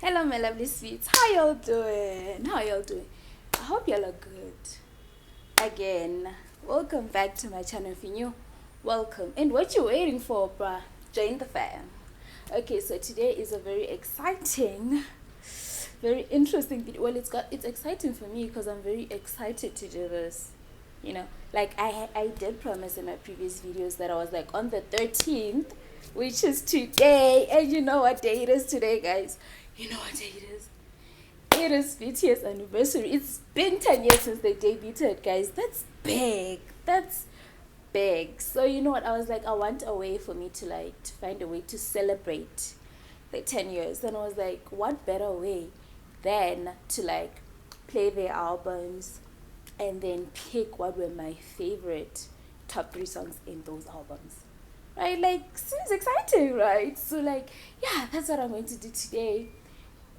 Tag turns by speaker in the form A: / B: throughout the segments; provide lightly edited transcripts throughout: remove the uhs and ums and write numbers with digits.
A: Hello, my lovely sweets. How y'all doing? How y'all doing? I hope y'all are good. Again, welcome back to my channel. If you're new, welcome. And what you waiting for, bruh? Join the fam. Okay, so today is a very exciting, very interesting video. Well, it's exciting for me because I'm very excited to do this. You know, like I did promise in my previous videos that I was like on the 13th, which is today. And you know what day it is today, guys? You know what day it is? It is BTS anniversary. It's been 10 years since they debuted, guys. That's big. That's big. So you know what? I was like, I want a way for me to find a way to celebrate the 10 years. Then I was like, what better way than to play their albums and then pick what were my favorite top 3 songs in those albums. Right? Seems exciting, right? So yeah, that's what I'm going to do today.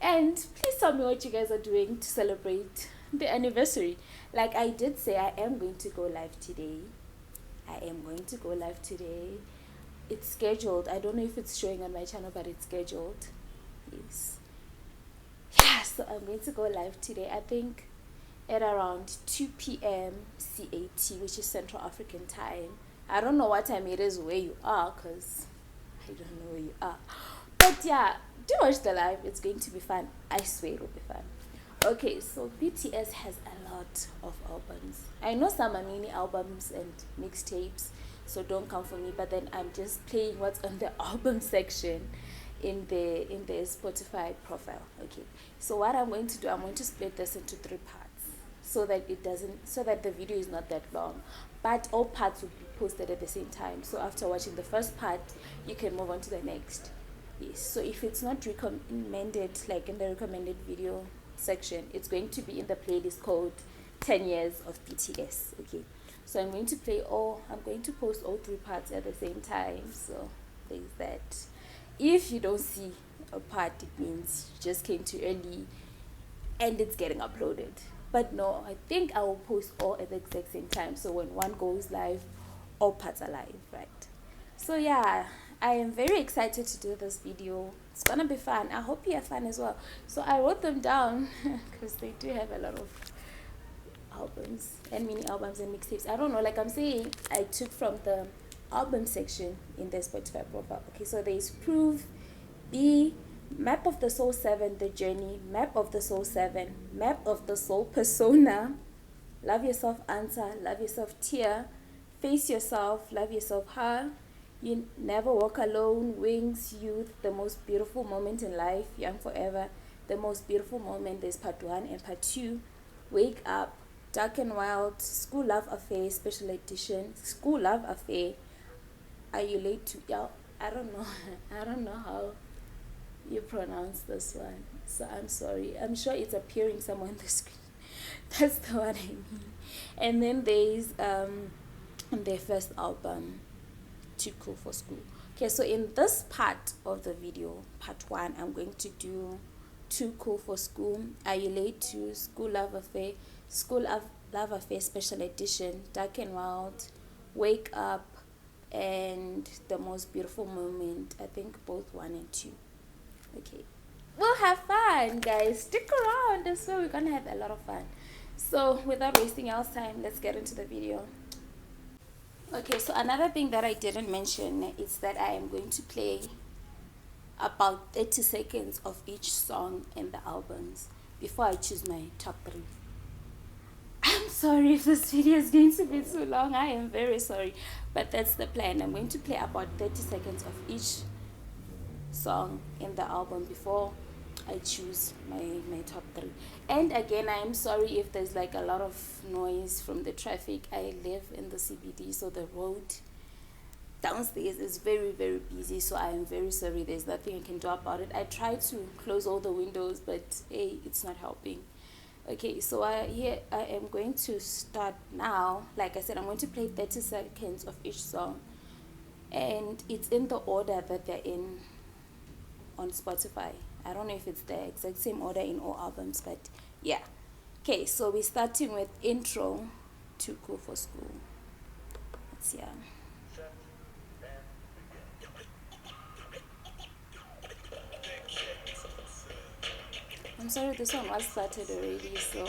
A: And please tell me what you guys are doing to celebrate the anniversary. Like I did say, I am going to go live today. It's scheduled. I don't know if it's showing on my channel, but it's scheduled. Yes. Yeah, so I'm going to go live today. I think at around 2 p.m. CAT, which is Central African time. I don't know what time it is where you are, because I don't know where you are. But yeah, do watch the live. It's going to be fun. I swear it will be fun. Okay, so BTS has a lot of albums. I know some are mini albums and mixtapes, so don't come for me. But then I'm just playing what's on the album section in the Spotify profile. Okay, so what I'm going to do, I'm going to split this into 3 parts so that the video is not that long, but all parts will be posted at the same time. So after watching the first part, you can move on to the next. Yes, so if it's not recommended, like in the recommended video section, it's going to be in the playlist called 10 years of BTS. Okay, so I'm going to post all 3 parts at the same time. So there's that. If you don't see a part, it means you just came too early and it's getting uploaded. But no, I think I will post all at the exact same time, so when one goes live, all parts are live, right? So yeah, I am very excited to do this video. It's gonna be fun. I hope you have fun as well. So I wrote them down because they do have a lot of albums and mini albums and mixtapes. I don't know, like I'm saying, I took from the album section in the Spotify profile. Okay, so there's Proof, B, Map of the Soul 7, The Journey, Map of the Soul 7, Map of the Soul, Persona, Love Yourself, Answer, Love Yourself, Tear, Face Yourself, Love Yourself, Her, You Never Walk Alone, Wings, Youth, The Most Beautiful Moment in Life, Young Forever, The Most Beautiful Moment, there's part 1 and part 2, Wake Up, Dark and Wild, Skool Luv Affair, Special Edition, Skool Luv Affair, Are You Late to, y'all, I don't know how you pronounce this one, so I'm sorry. I'm sure it's appearing somewhere on the screen. That's the one I mean. And then there's their first album, Too Cool for School. Okay, so in this part of the video, part 1, I'm going to do Too Cool for School, Are You Late to, Skool Luv Affair, Skool Luv Affair Special Edition, Dark and Wild, Wake Up, and The Most Beautiful Moment. I think both 1 and 2. Okay, we'll have fun, guys. Stick around. That's where we're gonna have a lot of fun. So without wasting our time, let's get into the video. Okay, so another thing that I didn't mention is that I am going to play about 30 seconds of each song in the albums before I choose my top 3. I'm sorry if this video is going to be too long. I am very sorry, but that's the plan. I'm going to play about 30 seconds of each song in the album before I choose my top 3. And again, I am sorry if there's a lot of noise from the traffic. I live in the CBD, so the road downstairs is very, very busy, so I am very sorry. There's nothing I can do about it. I tried to close all the windows, but hey, it's not helping. Okay, so here I am going to start now. Like I said, I'm going to play 30 seconds of each song, and it's in the order that they're in on Spotify. I don't know if it's the exact same order in all albums, but yeah. Okay, so we're starting with intro, Too Cool for School. Let's see. I'm sorry, this one was started already, so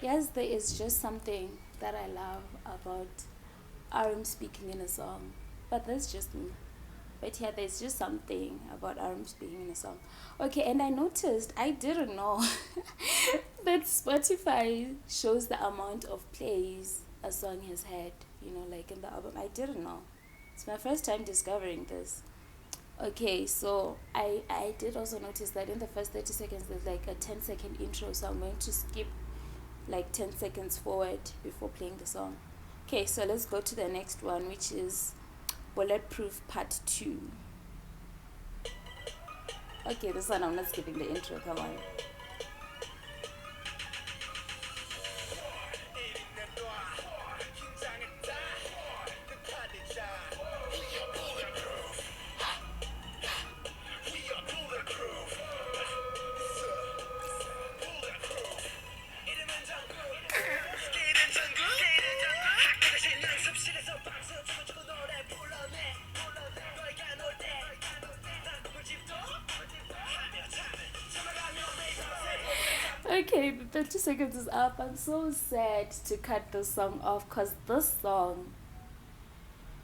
A: yes, there is just something that I love about RM speaking in a song, but that's just me. But yeah, there's just something about RM speaking in a song. Okay, and I noticed, I didn't know that Spotify shows the amount of plays a song has had, you know, like in the album. I didn't know. It's my first time discovering this. Okay, so I did also notice that in the first 30 seconds there's like a 10-second intro, so I'm going to skip like 10 seconds forward before playing the song. Okay, so let's go to the next one, which is Bulletproof Part 2. Okay, this one I'm not skipping the intro, come on. Okay, the 30 seconds is up. I'm so sad to cut this song off because this song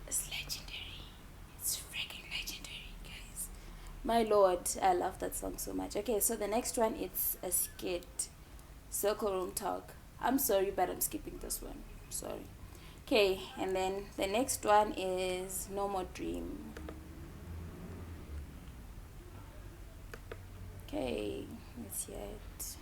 A: is legendary. It's freaking legendary, guys. My lord, I love that song so much. Okay, so the next one, it's a skit. Circle Room Talk. I'm sorry, but I'm skipping this one. Sorry. Okay, and then the next one is No More Dream. Okay, let's hear it.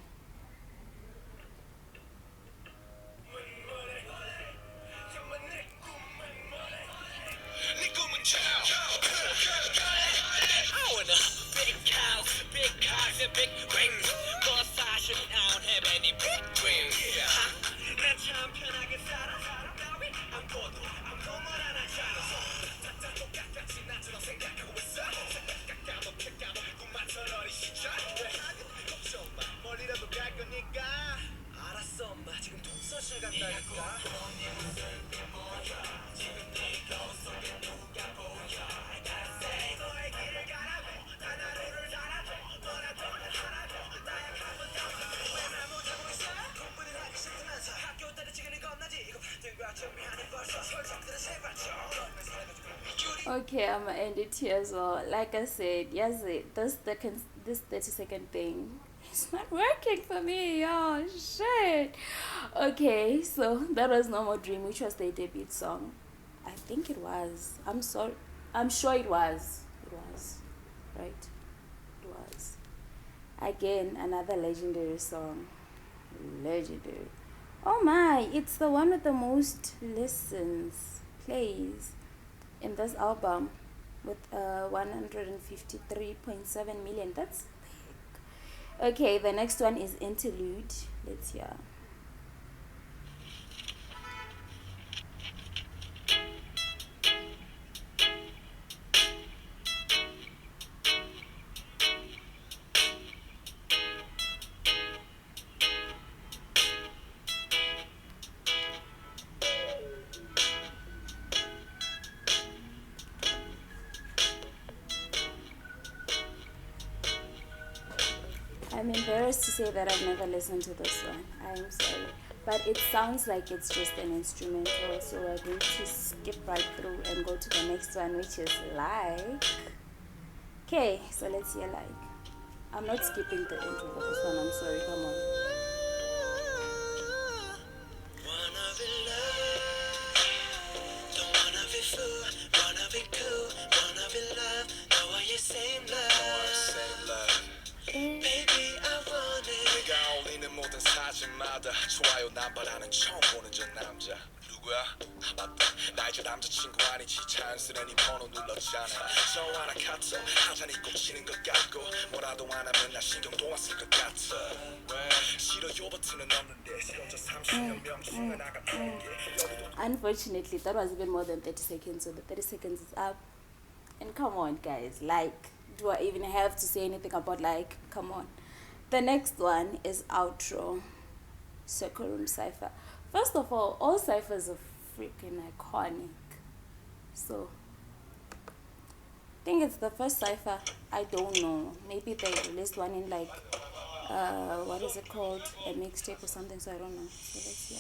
A: Okay, I'm gonna end it here as well. Like I said, yes, this 30-second thing it's not working for me. Oh shit. Okay, so that was No More Dream, which was their debut song. I think it was. I'm sorry. I'm sure it was. It was. Right? It was. Again, another legendary song. Legendary. Oh my, it's the one with the most listens, plays in this album with 153.7 million. That's big. Okay, the next one is Interlude. Let's hear. I'm embarrassed to say that I've never listened to this one. I'm sorry. But it sounds like it's just an instrumental, so we're going to skip right through and go to the next one, which is Like. Okay, so let's hear Like. I'm not skipping the intro for this one, I'm sorry, come on.
B: 좋아요 남발하는 처음 보는 저 남자 누구야? 맞다 나 이제 남자친구 아니지 자연스레 네 번호 눌렀잖아 저 하나 카톡 하자니 꽂히는 것 같고 뭐라도 안 하면 나 신경도 안 쓸 것 같아 싫어요 버튼은 없는데 혼자 30년 명중은 나갔던 게
A: Unfortunately, that was even more than 30 seconds, so the 30 seconds is up. And come on, guys, Like, do I even have to say anything about, like, come on. The next one is outro, Circle Room Cypher. First of all ciphers are freaking iconic. So I think it's the first cipher. I don't know. Maybe they released one in like what is it called? A mixtape or something, so I don't know. So let's see.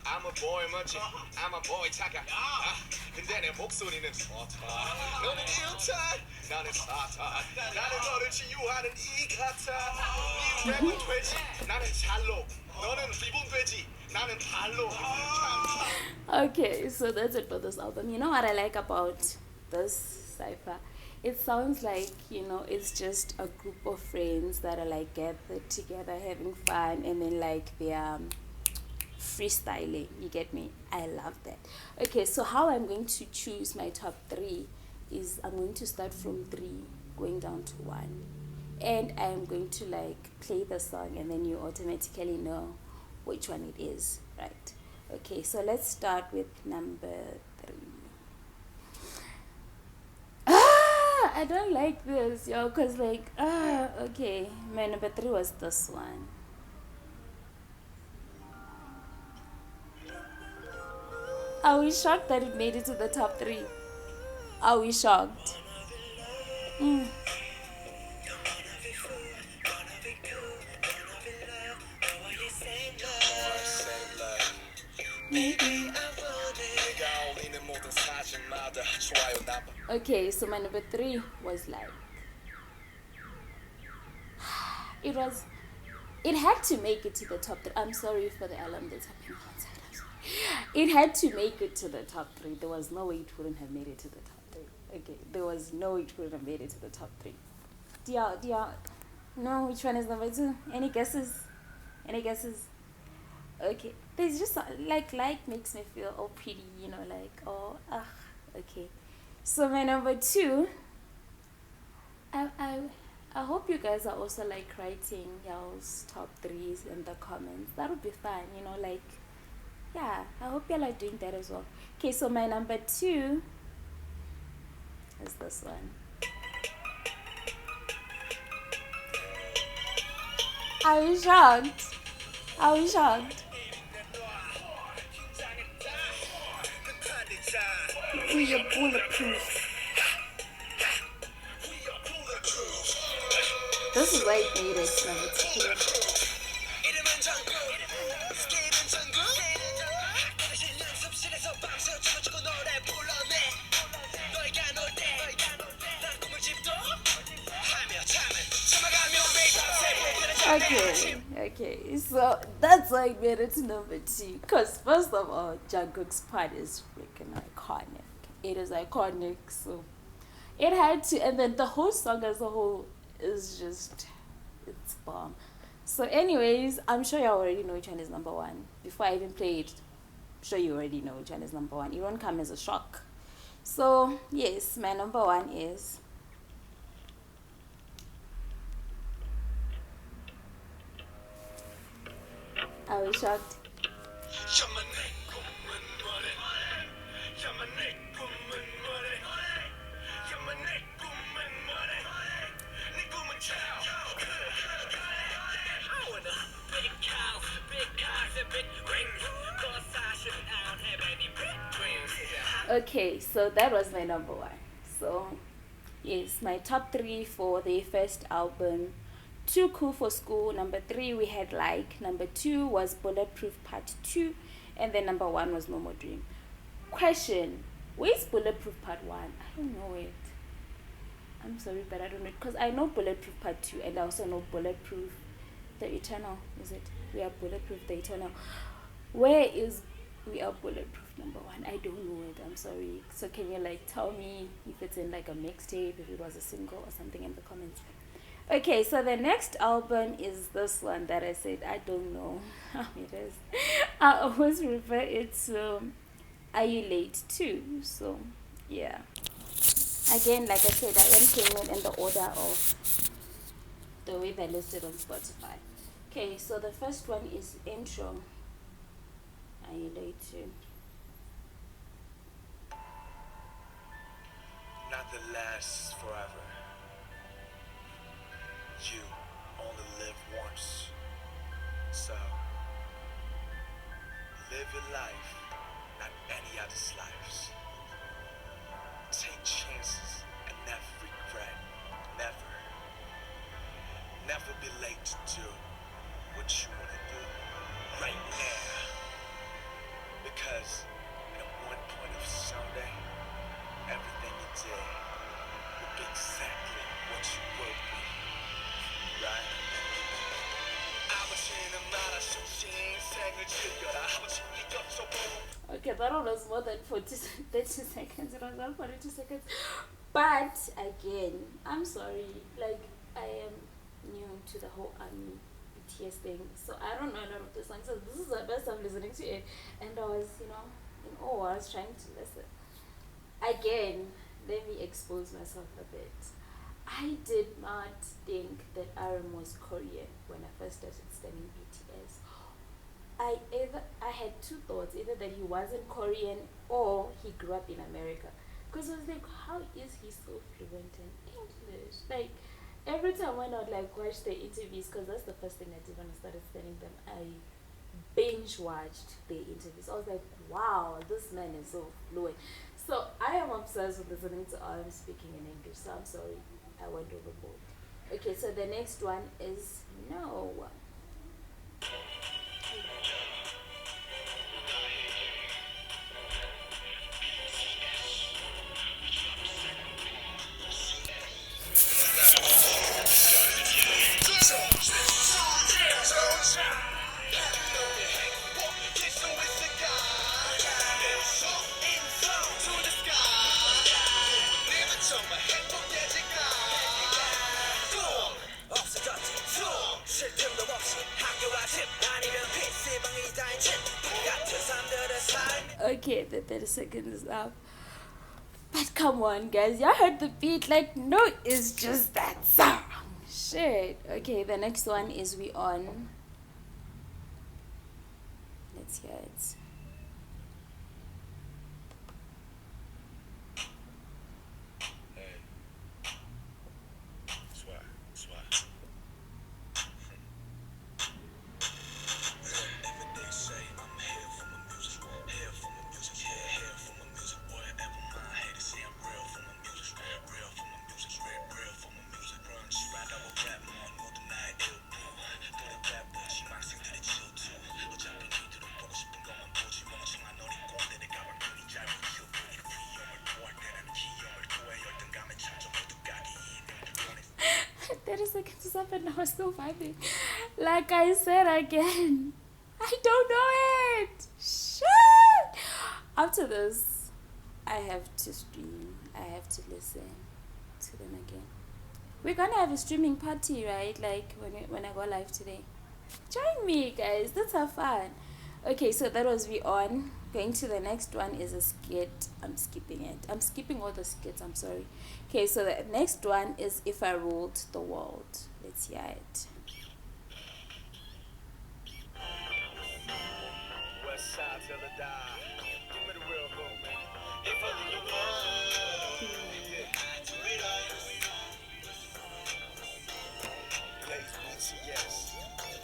B: I'm a boy 멋지 I'm a boy 착각 근데 내 목소리는 좋다 너는 일탈 나는 사탄 나는 너를 치유하는 이 같아 네 랩은 돼지 나는 찰로 너는 리본 돼지 나는 발로
A: Okay, so that's it for this album. You know what I like about this cipher? It sounds like, it's just a group of friends that are like gathered together having fun, and then like they're freestyling. You get me? I love that. Okay, so how I'm going to choose my top 3 is I'm going to start from 3 going down to 1, and I'm going to like play the song, and then you automatically know which one it is, right? Okay, so let's start with number 3. I don't like this, yo, cause like okay, my number 3 was this one. Are we shocked that it made it to the top 3? Are we shocked? Okay, so my number 3 was like, it had to make it to the top 3. I'm sorry for the alarm that's happening outside. I'm sorry. It had to make it to the top 3. There was no way it wouldn't have made it to the top 3. Okay, there was no way it wouldn't have made it to the top 3. Do y'all know which one is number 2? Any guesses? Okay, there's just like makes me feel all pretty, like, oh, okay. So my number 2, I hope you guys are also like writing y'all's top 3s in the comments. That would be fun, like, yeah, I hope y'all are doing that as well. Okay, so my number 2 is this one. Are you shocked? We are bulletproof. This is why it made it number 2. Okay, so that's why I made it to number 2. Because first of all, Jungkook's part is freaking iconic. It is iconic, so it had to. And then the whole song as a whole is just, it's bomb. So anyways, I'm sure you already know which one is number 1. Before I even play it, I'm sure you already know which one is number 1. It won't come as a shock. So yes, my number 1 is I was shocked. Okay, so that was my number 1. So yes, my top 3 for the first album. Too Cool for School. Number 3 we had Like. Number 2 was Bulletproof Part 2, and then number 1 was No More Dream. Question: where's Bulletproof Part 1? I don't know it. I'm sorry, but I don't know it, because I know Bulletproof Part 2, and I also know Bulletproof the Eternal. Is it? We are Bulletproof the Eternal. Where is We Are Bulletproof number 1? I don't know it. I'm sorry. So can you like tell me if it's in like a mixtape, if it was a single or something in the comments? Okay, so the next album is this one that I said I don't know how it is. I always refer it to Are You Late Too? So yeah. Again, like I said, I am playing it in the order of the way they're listed on Spotify. Okay, so the first one is Intro. Are You Late Too?
B: Nothing lasts forever. You only live once. So, live your life, not any other's lives. Take chances and never regret. Never. Never be late to do what you want to do right now. Because at one point of someday, everything you did will be exactly what you will be. Right? 아버지는 말하셨지 인생을 즐겨라 아버지 이것도
A: Okay, that one was more than 30 seconds. It was not 42 seconds. But again, I'm sorry. Like, I am new to the whole army BTS thing. So I don't know a lot of the songs. So this is the first time listening to it. And I was, in awe. I was trying to listen. Again, let me expose myself a bit. I did not think that RM was Korean when I first started studying BTS. I had two thoughts, either that he wasn't Korean or he grew up in America. Because I was like, how is he so fluent in English? Like, every time when I would watch the interviews, because that's the first thing I did when I started studying them, I binge watched the interviews. I was like, wow, this man is so fluent. So I am obsessed with listening to RM speaking in English. So I'm sorry, I went overboard. Okay, so the next one is No. Okay, the 30 seconds is up. But come on, guys, y'all heard the beat. Like, no, it's just that song. Shit. Okay, the next one is We On. Let's hear it. That is like to something I was still vibing. Like I said again, I don't know it. Shit. After this, I have to stream. I have to listen to them again. We're gonna have a streaming party, right? Like when I go live today. Join me, guys. Let's have fun. Okay, so that was We On. Going to the next one is a skit. I'm skipping it. I'm skipping all the skits. I'm sorry. Okay, so the next one is If I Ruled the World. Let's hear it.
B: West side till I die. Give me the real hook, man. If I rule the world, yeah. Ladies, yes.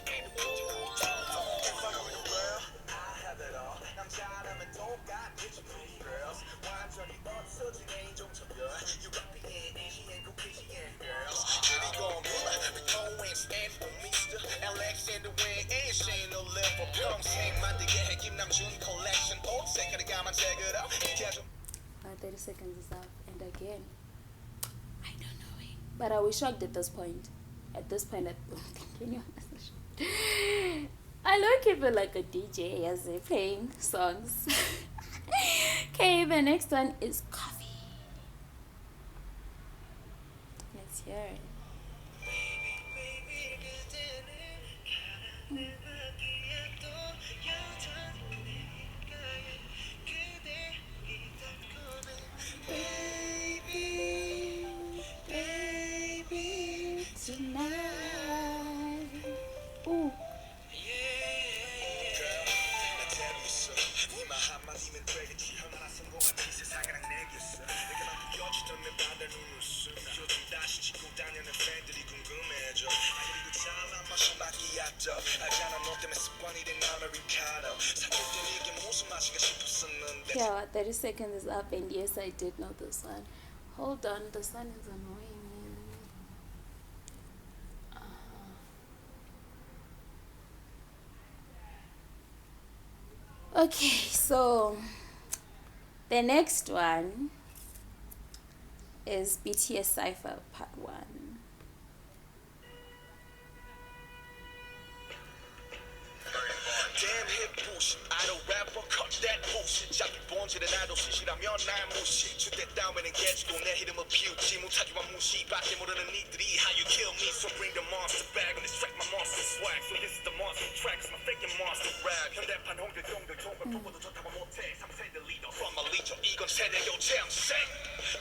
B: If I rule the world, I have it all. 남자라면 똑같 bitch girls. 완전히 없어진 애정처럼. You got me in Asian, Caucasian girls. 그리고 we always stand for Mr. Alexander Wang and Shane no level. 평생 만들게 해 김남준 collection. 옷 색깔이 가만 check it out.
A: 30 seconds is up, and again, I don't know it. But I was shocked at this point. At this point, I don't think anyone was shocked. I look at it like a DJ as they're playing songs. Okay, the next one is Coffee. Let's hear it.
B: 빠져 알잖아 너 때문에 습관이 된 아메리카노 사귈 땐 이게 무슨 맛인가 싶었었는데
A: Yeah, 30 seconds is up, and yes, I did know this one. Hold on, this one is annoying me. Okay, so the next one is BTS Cypher Part 1.
B: Damn hip bullshit idol rapper cut that bullshit 자기 본질은 나도 시시라면 날 무시 주대 따위는 개주도 내 이름을 비웃지 못하지만 무시밖에 모르는 니들이 how you kill me so bring the monster back and distract my monster swag so this is the monster tracks my faking monster rap 현대판 홍길동들 좋은 걸 보고도 좋다고 못해 3세대 리더 from my leader 이건 세대 교체 I'm sick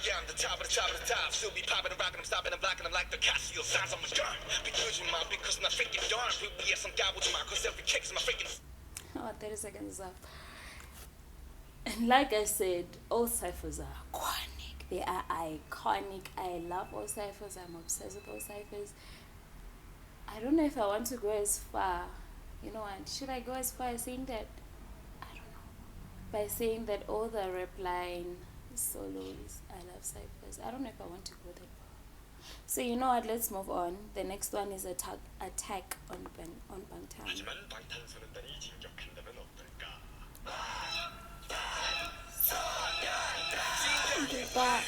B: yeah I'm the top of the top still be popping and rocking I'm stopping and blocking I'm like the Casio signs on my gun 비추지 마 because I'm not faking darn 위에 선 까보지 마 cause every kick's my faking
A: Oh, 30 seconds is up. And like I said, all ciphers are iconic. They are iconic. I love all ciphers. I'm obsessed with all ciphers. I don't know if I want to go as far. You know what? Should I go as far as saying that? I don't know. By saying that all the rap line solos, I love ciphers. I don't know if I want to go that far. So you know what? Let's move on. The next one is Attack on Bangtan.
B: 하지만 방탄소년단이 진격한다면 어떨까?
A: But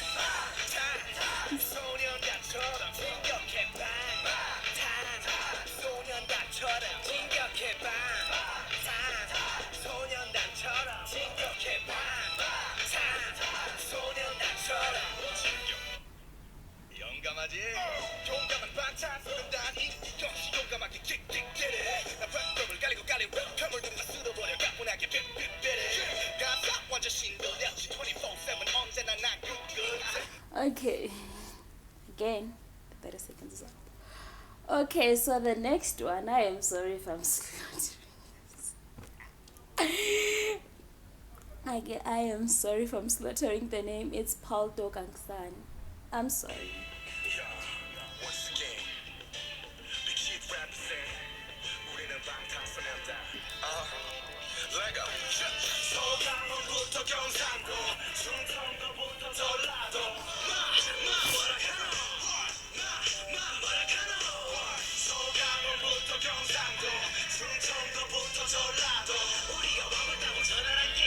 B: 소년단처럼 진격해봐 소년단처럼 진격해봐 소년단처럼 진격해봐 소년단처럼 용감하지? 용감한 방탄소년단이 역시 용감하게 킥킥대래 나 랩법을 깔리고 랩함을 누가 쓸어버려 가뿐하게 빅빅대래 가사 완전 신들렸지 24/7 언제나 난 good
A: okay, again, 30 seconds is up. Okay, so the next one, I am sorry if I'm slaughtering this. I am sorry if I'm slaughtering the name. It's Paul Dogangsan. I'm sorry.
B: once again big shit represent 우리는 방탄소년단 Lego 소강원부터 경상도 충청도부터 전라도 소강원부터 경상도 충청도부터 전라도 우리가 와봤다고 전화할게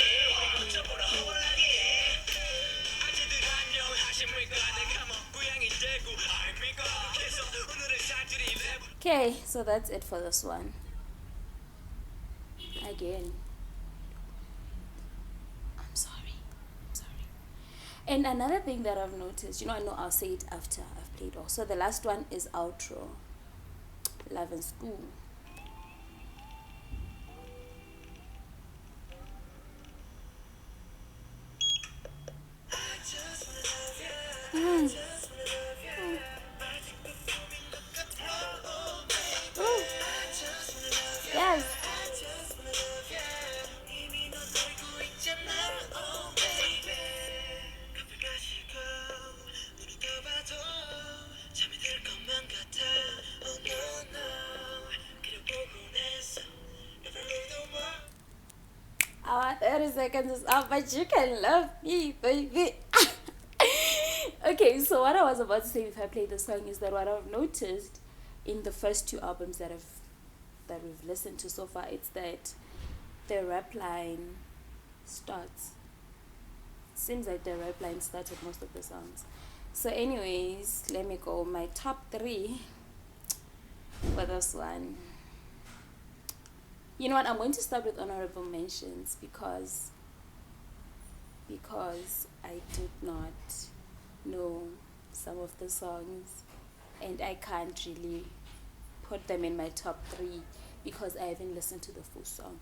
B: 어쩌보라 허벌나게 아재들 안녕하십니까 내 감옥 고향이 대구 아닙니까 계속 오늘은 살들이 레브
A: Okay, so that's it for this one. Again, I'm sorry. And another thing that I've noticed, I know I'll say it after I've played all. So the last one is outro, Love and School. Yes. Our 30 seconds is up, but you can love me, baby. Okay, so what I was about to say if I play the song is that what I've noticed in the first two albums that we've listened to so far, it's that the rap line starts. Seems like the rap line started most of the songs. So anyways, let me go. My top 3 for this one. You know what? I'm going to start with honorable mentions because I did not know some of the songs and I can't really put them in my top 3 because I haven't listened to the full song.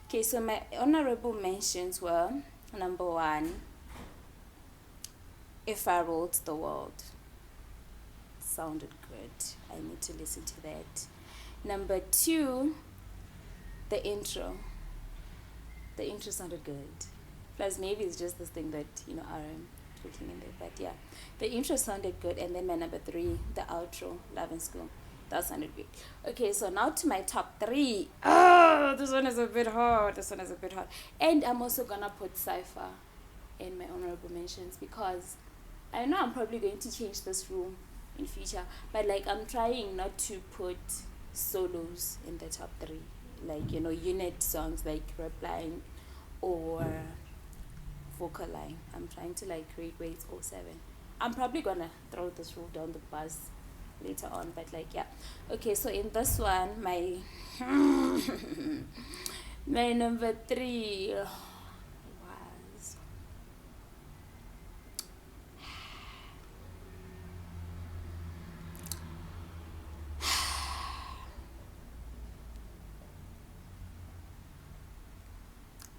A: Okay, so my honorable mentions were number 1, If I Ruled the World. Sounded good. I need to listen to that. Number 2, the intro. The intro sounded good. Plus maybe it's just this thing that RM tweaking in there, but yeah, the intro sounded good. And then my number 3, the outro, Love and School. That sounded good. Okay, so now to my top 3. Oh, this one is a bit hard. And I'm also gonna put Cypher in my honorable mentions because I know I'm probably going to change this room in future, but like I'm trying not to put solos in the top 3, like unit songs like Replying or Vocal Line. I'm trying to like create where it's 07. I'm probably gonna throw this rule down the bus later on, but like yeah. Okay, so in this one, my my number 3 was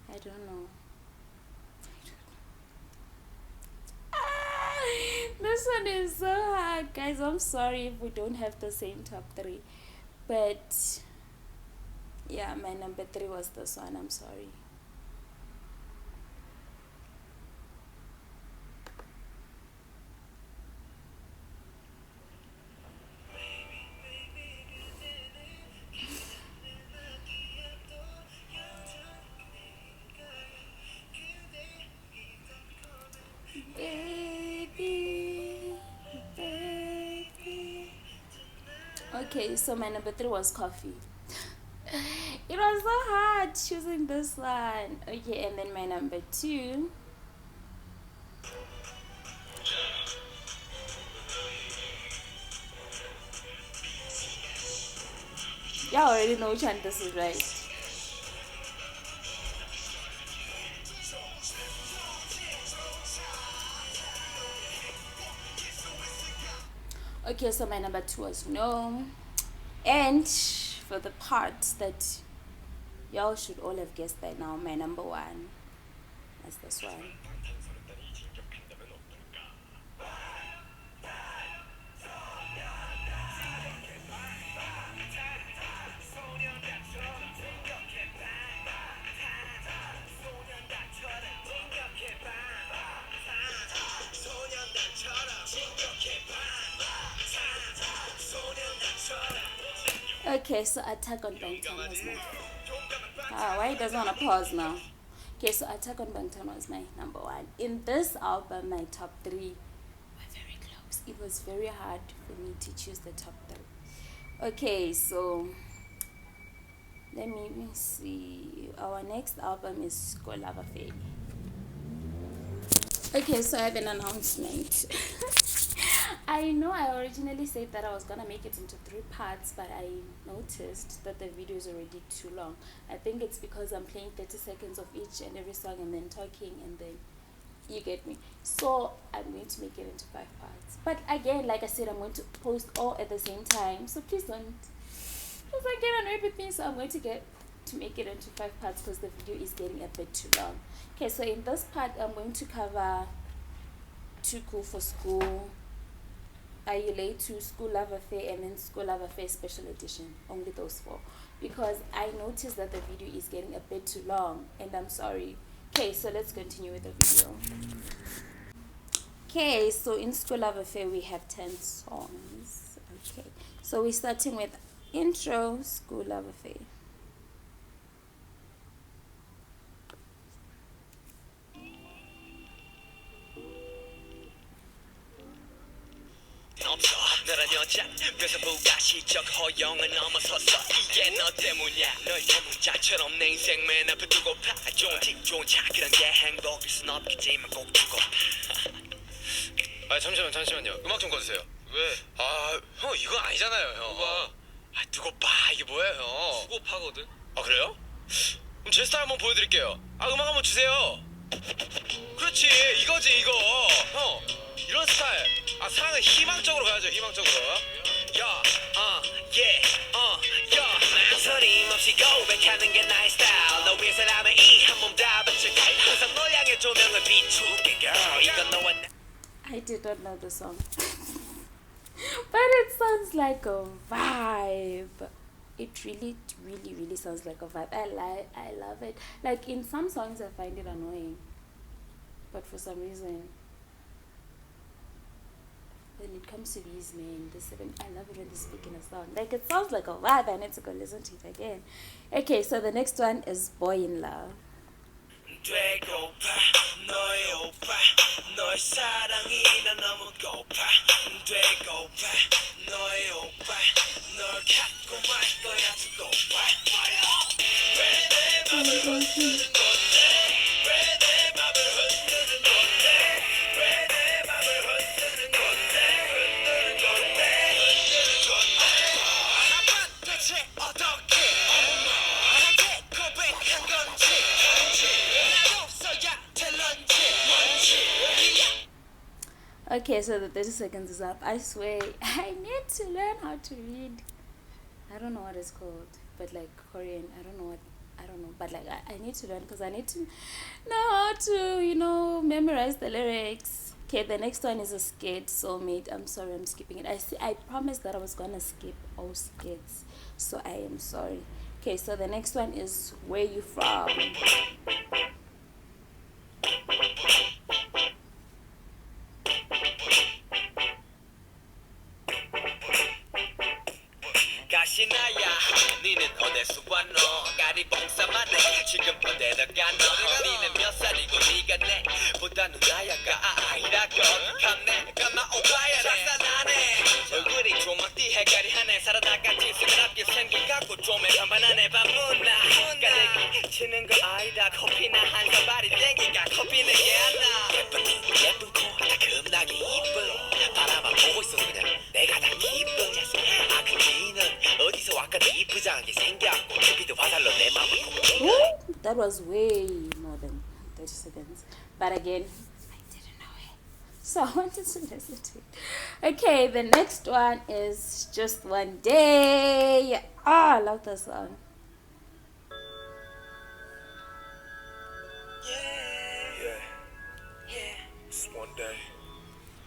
A: I don't know. This one is so hard, guys. I'm sorry if we don't have the same top 3, but yeah, my number 3 was this one. I'm sorry. Okay, so my number 3 was Coffee. It was so hard choosing this one. Okay, and then my number 2. Y'all already know which one this is, right? Okay, so my number 2 was No. And for the part that y'all should all have guessed by now, my number 1 is this one. Okay, so Attack on Bangtan was my why it doesn't want to pause now? Okay, so Attack on Bangtan was my number 1. In this album, my top 3 were very close. It was very hard for me to choose the top 3. Okay, so let me see. Our next album is Skool Luv Affair. Okay, so I have an announcement. I know I originally said that I was gonna make it into 3 parts, but I noticed that the video is already too long. I think it's because I'm playing 30 seconds of each and every song and then talking, and then you get me. So I'm going to make it into 5 parts. But again, like I said, I'm going to post all at the same time. So please don't get annoyed with me. So I'm going to make it into 5 parts because the video is getting a bit too long. Okay, so in this part, I'm going to cover Too Cool for School, Are You Late to Skool Luv Affair, and then Skool Luv Affair Special Edition. Only those 4. Because I noticed that the video is getting a bit too long, and I'm sorry. Okay, so let's continue with the video. Okay, so in Skool Luv Affair, we have 10 songs. Okay, so we're starting with intro, Skool Luv Affair.
B: 없어 너란 여자 묘사부가 시적 허용을 넘어섰어 이게 너 때문이야 널 전문자처럼 내 인생 맨 앞에 두고파 좋은 틱 좋은 차 그런 게 행복일 순 없겠지만 꼭 두고파 아 잠시만요 음악 좀 꺼주세요 왜? 아 형 이건 아니잖아요 형 누가? 아 두고파 이게 뭐예요 형 두고파거든 아 그래요? 그럼 제 스타일 한번 보여드릴게요 아 음악 한번 주세요 그렇지 이거지 이거 형 이런 스타일 아 사랑은 희망적으로 가야죠 희망적으로 망설임 없이 고백하는 게 나의 스타일 너 위해서라면 이 한 몸 다 바칠 항상 널 향해 조명을 비추게 girl 이건 너와 나
A: I did not know the song. But it sounds like a vibe. It really sounds like a vibe. I love it. Like in some songs I find it annoying, but for some reason when it comes to these men, I love it when they speak in a song. Like, it sounds like a vibe. I need to go listen to it again. Okay, so the next one is Boy in Love. Okay, so the 30 seconds is up. I swear, I need to learn how to read. I don't know what it's called, but like Korean, I don't know, but like I need to learn because I need to know how to, memorize the lyrics. Okay, the next one is a skate, Soulmate. I'm sorry, I'm skipping it. I promised that I was gonna skip all skates, so I am sorry. Okay, so the next one is Where You From.
B: 가시나야 니는 어디서 왔노 까리봉사만해 지금 어디다 가노 니는 몇 살이고 니가 내보다는 나야가 아이라고 감내 감아 오바야 작살나네 얼굴이 조막띠 해가리하네 살아나같이 스그럽게 생긴 갖고 좀에 반반하네 밤문나 까대기 치는 거 아니다 커피나 한 사발이 땡기가 커피는 얘나 예쁜 코다 겁나게 이뻐 바라만 보고 있어서 그냥 내가 다 기뻐 그 니는 어디서 왔거든 이쁘장하게 생겼고 큐피드 화살로 내 맘을
A: That was way more than 30 seconds, but again, I didn't know it, so I wanted to listen to it. Okay, the next one is Just One Day. I love that song.
B: Just one day,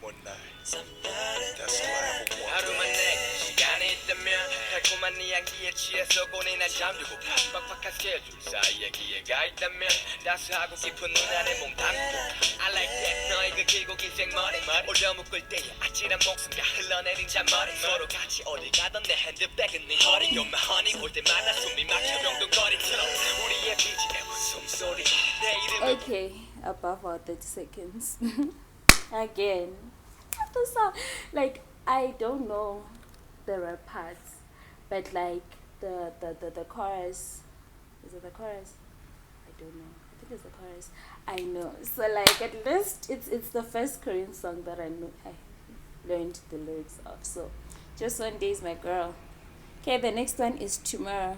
B: one night. That's all I ever want. 하루만 내 시간이 있다면 달콤한 이야기에 취해서 고뇌난 잠들고 빡빡한 스케줄 사이에 기회가 있다면 따스하고 깊은 눈 안에 몸 담고 I like that 너의 그 길고 긴 생머리 올려 묶을 때의 아찔한 목숨과 흘러내린 잔머리 서로 같이 어딜 가던 내 핸드백은 네 허리 You're my honey 올 때마다 숨이 막혀 명동거리처럼 우리의 BGM 숨소리 내 이름을
A: Okay, above our 30 seconds. Again, the song, like, I don't know the rap parts, but like the chorus, is it the chorus? I don't know. I think it's the chorus. I know. So like, at least it's the first Korean song that I learned the lyrics of. So Just One Day is my girl. Okay, the next one is Tomorrow.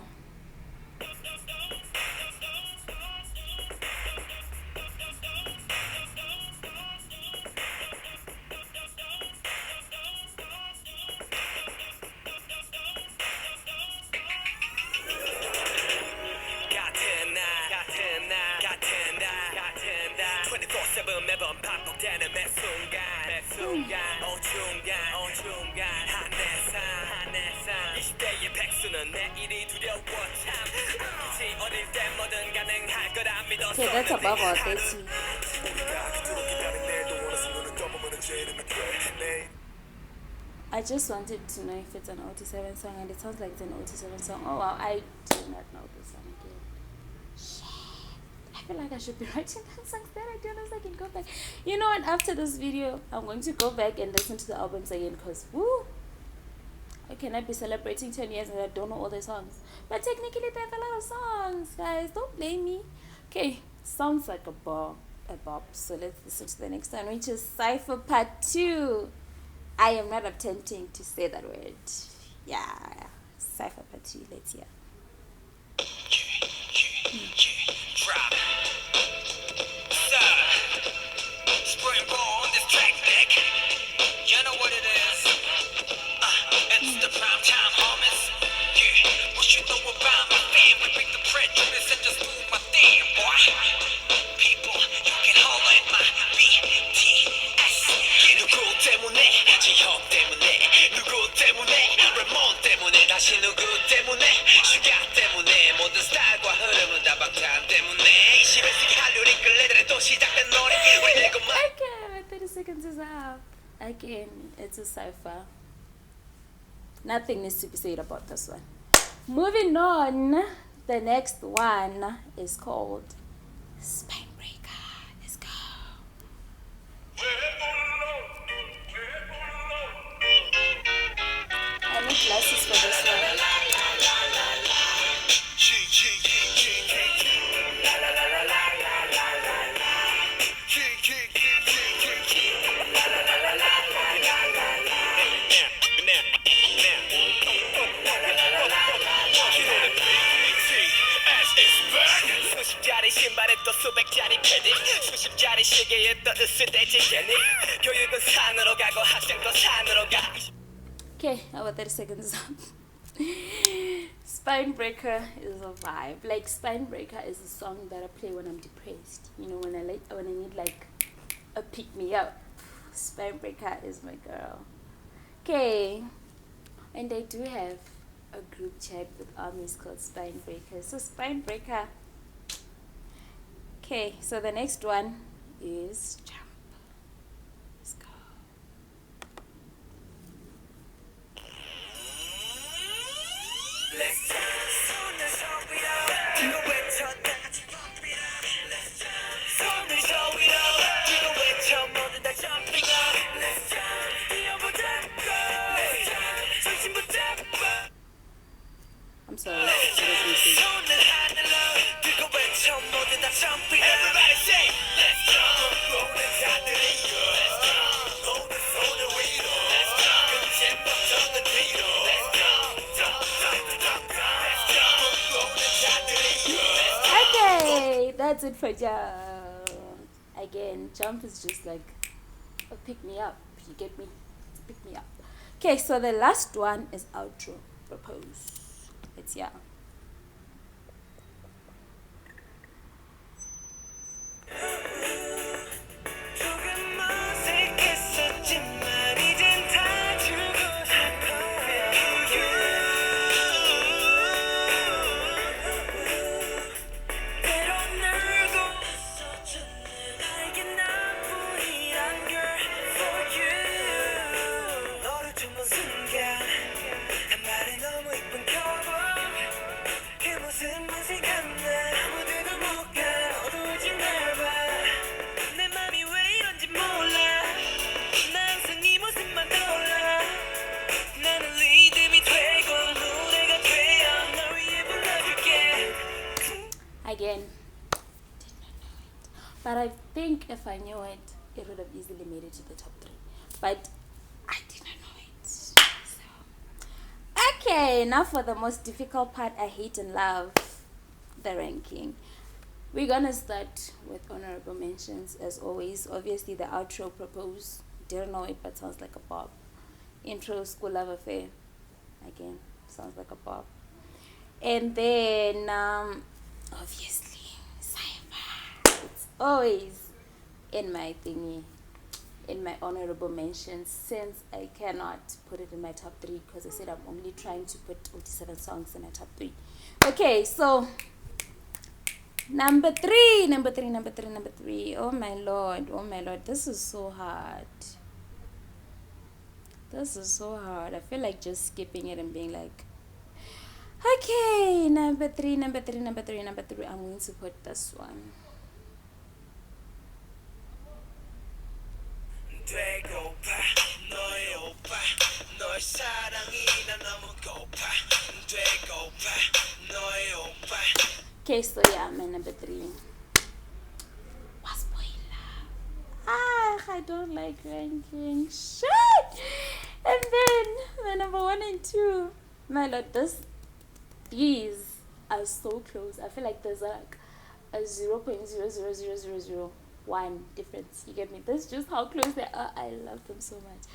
B: 매번 반복되는 매 순간 어중간 한내산 20대의 백수는 내일이 두려워 참 그치 어릴 때 뭐든 가능할 거라 믿었어
A: Okay, that's above our 30. I just wanted to know if it's an OT7 song, and it sounds like it's an OT7 song. Oh wow, I do not know this song again. I feel like I should be writing that song that I don't know if I can go back. You know what, after this video I'm going to go back and listen to the albums again, because woo, I cannot be celebrating 10 years and I don't know all the songs, but technically there's a lot of songs, guys, don't blame me. Okay, sounds like a bop, so let's listen to the next one, which is Cypher Part 2. I am not attempting to say that word. Yeah, Cypher Part 2, let's hear.
B: Drop. Springboard on this track deck. You know what it is. It's the prime time homies. Yeah, what you know about my family? Break the prejudice and just move my thing, boy. People, you can holler at my BTS. 누구 때문에? 지형 때문에. 누구 때문에? 레몬 때문에. 다시 누구 때문에? 슈가 때문에. 모든 스타일과 흐름은 다 방탄 때문에. 21세기 한류 링클 애들의 또 시작된 노래. 우리 내것만.
A: Okay, my 30 seconds is up. Again, it's a cipher. Nothing needs to be said about this one. Moving on, the next one is called Spine Breaker. Let's go. I need glasses for this one.
B: 신발에 또 수백짜리 패딩 수십짜리 시계에 또 으스대지 괜히 교육은 산으로 가고 학생도 산으로 가.
A: Okay, about 30 seconds up. Spine Breaker is a vibe. Like, Spine Breaker is a song that I play when I'm depressed. You know, when I need like a pick me up. Spine Breaker is my girl. Okay, and I do have a group chat with armies called Spine Breaker. So Spine Breaker. Okay, so the next one is Jump. Let's go.
B: Let's jump. 손을 저 위로 들고 외쳐 다 같이 pump it up. Let's jump. 손을 저 위로 들고 외쳐 모두 다 jumping up. Let's jump. 뛰어보자. Let's jump. 정신 붙잡아.
A: I'm sorry.
B: 손을 하늘로 들고 외쳐 모두 다 jumping up. Everybody say let's jump. 모든 자들이 let's jump. 모든 손을 위로 let's jump. 끝은 뻗어는 뒤로 let's jump. Jump, jump, jump, jump. Let's jump. 모든 자들이 let's jump.
A: Okay, that's it for Jump. Again, Jump is just like a pick me up. You get me? It's a pick me up. Okay, so the last one is Outro Propose. It's yeah.
B: 조금 어색했었지만 이젠 다 주고 싶어 때론 울고 있었잖아 나에게 나뿐이란 girl for you 너를 쫓는 순간 한 말에 너무 이쁜 cover 그 모습만 생각나 아무데도 못 가 어두워진 날 봐 내 맘이 왜 이런지 몰라 나 항상 네 모습만 떠올라 나는 리듬이 되고 노래가 되어 널 위해 불러줄게
A: Again, did not know it. But I think if I knew it, it would have easily made it to the top 3. But I did not know it. So, okay, now for the most difficult part, I hate and love the ranking. We're gonna start with honorable mentions as always. Obviously, the outro Propose. Didn't know it, but sounds like a bop. Intro Skool Luv Affair. Again, sounds like a bop. And then, obviously, Cypher. It's always in my thingy, in my honorable mentions, since I cannot put it in my top 3 because I said I'm only trying to put 47 songs in my top 3. Okay, so number three. Oh my lord, this is so hard. I feel like just skipping it and being like, okay, number three. I'm going to put this one.
B: 되고파 너의 오빠 너의 사랑이 난 너무 고파 되고파 너의 오빠.
A: Okay, so yeah, my number 3 was Spoiler. I don't like ranking shit. And then my number 1 and 2, my lord, these are so close. I feel like there's like a 0.00001 difference. You get me? That's just how close they are. I love them so much.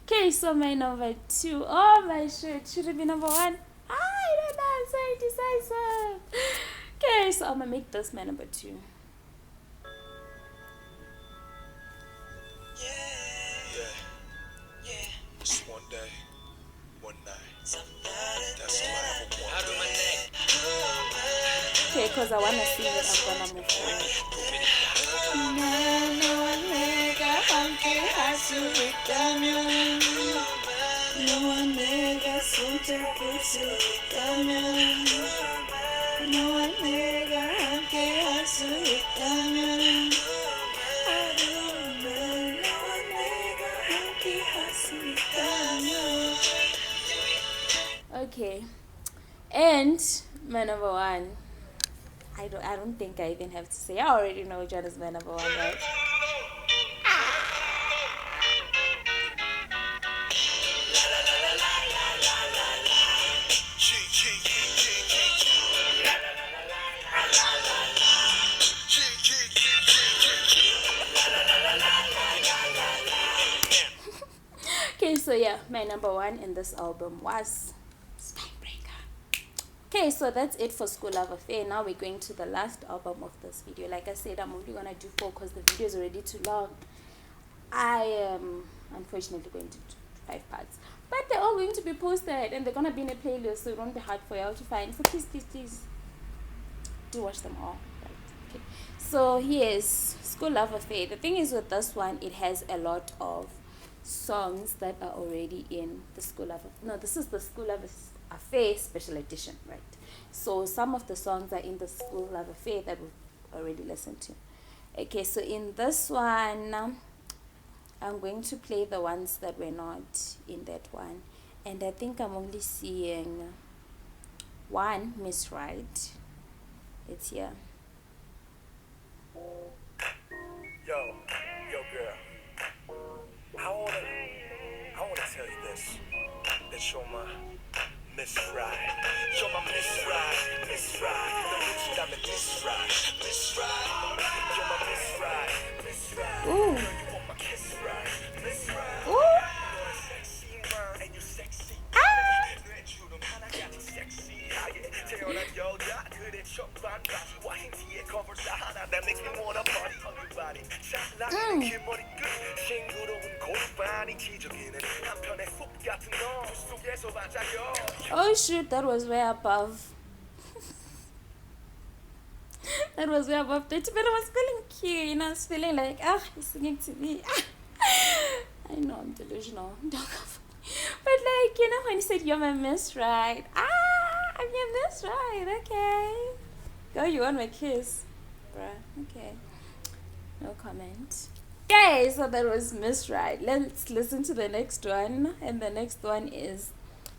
A: Okay, so my number 2. Oh my shit, should it be number 1? I don't know. I'm so indecisive. Okay, so I'm gonna make this my number 2.
B: Yeah. Just one day, one night. That's all I ever wanted.
A: Okay, because I want to see it, I'm gonna move forward.
B: 함께 할 수 있다면 너와 내가 손잡을 수 있다면 너와 내가 함께 할 수 있다면 하루는 너와 내가 함께 할 수 있다면.
A: Okay, and my number one, I don't think I even have to say, I already know which one is my number one, right? Okay, so yeah, my number one in this album was Spinebreaker. Okay, so that's it for Skool Luv Affair. Now we're going to the last album of this video. Like I said, I'm only gonna do 4 because the video is already too long. I am unfortunately going to do 5 parts, but they're all going to be posted and they're gonna be in a playlist, so it won't be hard for y'all to find. So please do watch them all. Right? Okay, so here's Skool Luv Affair. The thing is with this one, it has a lot of songs that are already in the Skool Luv. No, this is the Skool Luv Affair special edition, right? So some of the songs are in the Skool Luv Affair that we've already listened to. Okay, so in this one, I'm going to play the ones that were not in that one, and I think I'm only seeing one, Miss Right. It's here.
B: Yo, girl. I wanna tell you this. That you're my Miss Right. You're my Miss Right. Miss Right. 너 미치다면 Miss Right. Miss Right. You're my Miss Right. Miss Right.
A: Ooh.
B: Girl, you want my kiss right. Miss Right.
A: Ooh.
B: You're sexy man and you sexy. 내 주름 하나같이 섹시하게 태어난 여자 그대 첫반 바지와 흰 티에 커버사 하나 that makes me wanna party on your body. 찰나는 그 머리끝 싱그러운 골반이 지저귀는 한편의 숲 같은 너 속에서 반짝여.
A: Oh shoot, that was way above. That was way above 30, but I was feeling cute, you know, I was feeling like, he's singing to me. I know I'm delusional. Don't go for me. But like, you know, when he said, you're my Miss Right. I'm your Miss Right, okay. Girl, you want my kiss? Bruh, okay. No comment. Okay, so that was Miss Right. Let's listen to the next one. And the next one is,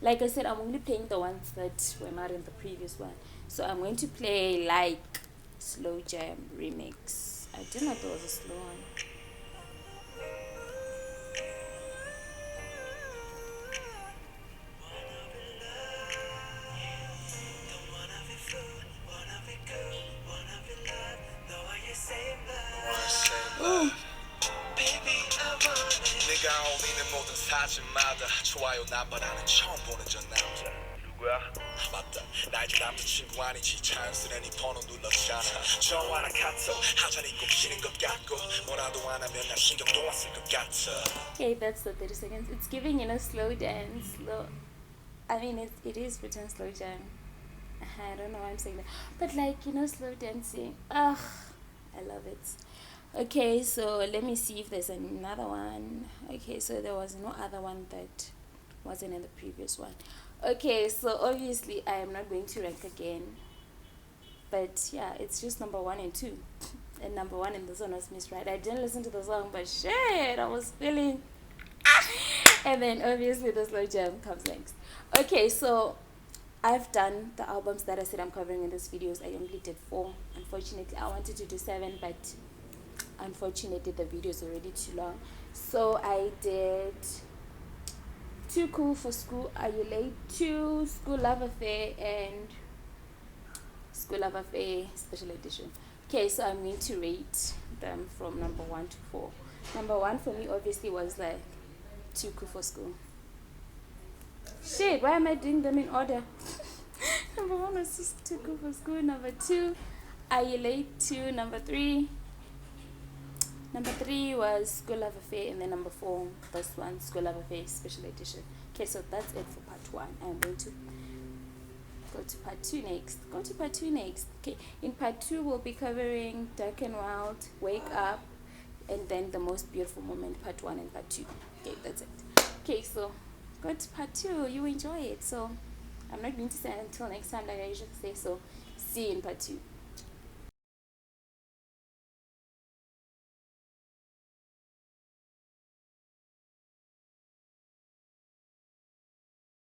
A: like I said, I'm only playing the ones that were not in the previous one. So I'm going to play like Slow Jam Remix. I didn't know there was a slow one. Ooh.
B: 네가 어울리는 모든 사진마다 좋아요 남바라는 처음 보는 저 남자 누구야? 맞다 나 이제 남자친구 아니지 자연스레 네 번호 눌렀잖아 전화나 카톡 하자니 꼭 싫은 것 같고 뭐라도 안 하면 난 신경도 안 쓸 것 같아.
A: Okay, that's the 30 seconds. It's giving, you know, slow dance. I mean, it is written slow jam. I don't know why I'm saying that. But like, you know, slow dancing. Ugh, I love it. Okay, so let me see if there's another one. Okay, so there was no other one that wasn't in the previous one. Okay, so obviously I am not going to rank again. But yeah, it's just number 1 and 2. And number 1 in this one was Miss Right. I didn't listen to the song, but shit, I was feeling. And then obviously the slow jam comes next. Okay, so I've done the albums that I said I'm covering in these videos. I only did 4. Unfortunately, I wanted to do 7, but unfortunately the video is already too long. So I did Too Cool for School, Are You Late 2, Skool Luv Affair, and Skool Luv Affair Special Edition. Okay, so I'm going to rate them from number 1 to 4. Number 1 for me obviously was like Too Cool for School. Shit, why am I doing them in order? Number 1 was just Too Cool for School. Number 2, Are You Late 2. Number 3 was Skool Luv Affair, and then number 4, this one, Skool Luv Affair Special Edition. Okay, so that's it for part 1. I'm going to go to part 2 next. Okay, in part 2 we'll be covering Dark and Wild, Wake Up, and then the most beautiful moment, part 1 and part 2. Okay, that's it. Okay, so go to part 2. You enjoy it. So I'm not going to say until next time, like I usually say. So see you in part 2.